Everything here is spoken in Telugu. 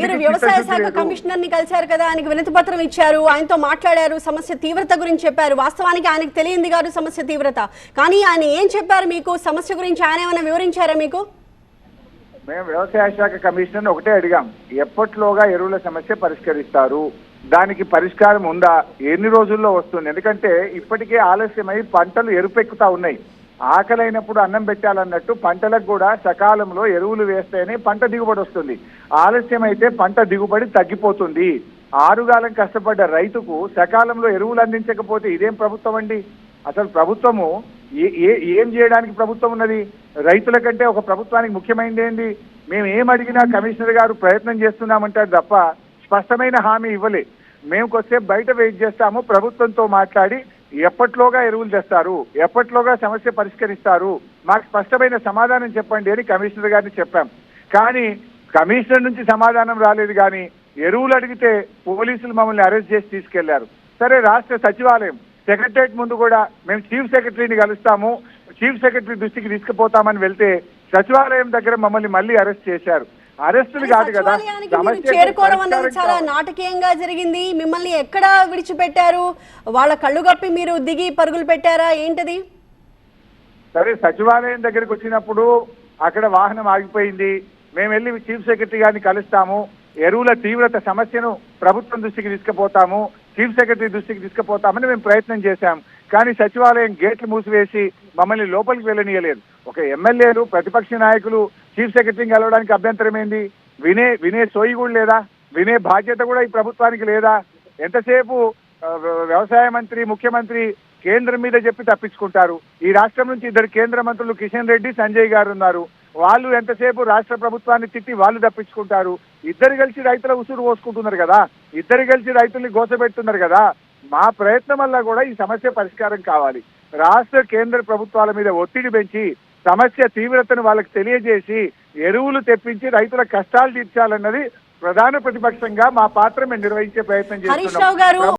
మీరు వ్యవసాయ శాఖ కమిషనర్ ని కలిశారు కదా, ఆయనకు వినతి పత్రం ఇచ్చారు, ఆయనతో మాట్లాడారు, సమస్య తీవ్రత గురించి చెప్పారు. వాస్తవానికి ఆయనకు తెలియంది కాదు సమస్య తీవ్రత, కానీ ఆయన ఏం చెప్పారు మీకు సమస్య గురించి? ఆయన ఏమైనా వివరించారా మీకు? మేము వ్యవసాయ శాఖ కమిషనర్ ఒకటే అడిగాం, ఎప్పట్లోగా ఎరువుల సమస్య పరిష్కరిస్తారు, దానికి పరిష్కారం ఉందా, ఎన్ని రోజుల్లో వస్తుంది? ఎందుకంటే ఇప్పటికే ఆలస్యమై పంటలు ఎరుపెక్కుతా ఉన్నాయి. ఆకలైనప్పుడు అన్నం పెట్టాలన్నట్టు పంటలకు కూడా సకాలంలో ఎరువులు వేస్తేనే పంట దిగుబడి వస్తుంది. ఆలస్యం అయితే పంట దిగుబడి తగ్గిపోతుంది. ఆరుగాలం కష్టపడ్డ రైతుకు సకాలంలో ఎరువులు అందించకపోతే ఇదేం ప్రభుత్వం అండి? అసలు ప్రభుత్వము ఏం చేయడానికి ప్రభుత్వం ఉన్నది? రైతుల కంటే ఒక ప్రభుత్వానికి ముఖ్యమైనది ఏంది? మేము ఏం అడిగినా కమిషనర్ గారు ప్రయత్నం చేస్తున్నామంటారు తప్ప స్పష్టమైన హామీ ఇవ్వలే. మేము కొద్దిసేపు బయట వెయిట్ చేస్తాము, ప్రభుత్వంతో మాట్లాడి ఎప్పట్లోగా ఎరువులు తెస్తారు, ఎప్పట్లోగా సమస్య పరిష్కరిస్తారు, మాకు స్పష్టమైన సమాధానం చెప్పండి అని కమిషనర్ గారిని చెప్పాం. కానీ కమిషనర్ నుంచి సమాధానం రాలేదు. కానీ ఎరువులు అడిగితే పోలీసులు మమ్మల్ని అరెస్ట్ చేసి తీసుకెళ్లారు. సరే, రాష్ట్ర సచివాలయం సెక్రటరేట్ ముందు కూడా మేము చీఫ్ సెక్రటరీని కలుస్తాము, చీఫ్ సెక్రటరీ దృష్టికి తీసుకుపోతామని వెళ్తే సచివాలయం దగ్గర మమ్మల్ని మళ్ళీ అరెస్ట్ చేశారు. అరెస్టులు కాదు కదా, చేరుకోవడం అనేది చాలా నాటకీయంగా జరిగింది. మిమ్మల్ని ఎక్కడ విడిచిపెట్టారు? వాళ్ళ కళ్ళు కప్పి మీరు దిగి పరుగులు పెట్టారా ఏంటది? సరే, సచివాలయం దగ్గరికి వచ్చినప్పుడు అక్కడ వాహనం ఆగిపోయింది. మేము వెళ్ళి చీఫ్ సెక్రటరీ గారిని కలుస్తాము, ఎరువుల తీవ్రత సమస్యను ప్రభుత్వం దృష్టికి తీసుకుపోతాము, చీఫ్ సెక్రటరీ దృష్టికి తీసుకుపోతామని మేము ప్రయత్నం చేశాం. కానీ సచివాలయం గేట్లు మూసివేసి మమ్మల్ని లోపలికి వెళ్ళనీయలేదు. ఒక ఎమ్మెల్యేలు, ప్రతిపక్ష నాయకులు చీఫ్ సెక్రటరీని కలవడానికి అభ్యంతరం ఏంది? వినే సోయి కూడా లేదా? వినే బాధ్యత కూడా ఈ ప్రభుత్వానికి లేదా? ఎంతసేపు వ్యవసాయ మంత్రి, ముఖ్యమంత్రి కేంద్రం మీద చెప్పి తప్పించుకుంటారు. ఈ రాష్ట్రం నుంచి 2 కేంద్ర మంత్రులు కిషన్ రెడ్డి, సంజయ్ గారు ఉన్నారు. వాళ్ళు ఎంతసేపు రాష్ట్ర ప్రభుత్వాన్ని తిట్టి వాళ్ళు తప్పించుకుంటారు. ఇద్దరు కలిసి రైతుల ఉసురు పోసుకుంటున్నారు కదా, ఇద్దరు కలిసి రైతుల్ని గోసపెడుతున్నారు కదా. మా ప్రయత్నం వల్ల కూడా ఈ సమస్య పరిష్కారం కావాలి. రాష్ట్ర కేంద్ర ప్రభుత్వాల మీద ఒత్తిడి పెంచి సమస్య తీవ్రతను వాళ్ళకి తెలియజేసి ఎరువులు తెప్పించి రైతుల కష్టాలు తీర్చాలన్నది ప్రధాన ప్రతిపక్షంగా మా పాత్ర మేము నిర్వహించే ప్రయత్నం చేస్తున్నాం.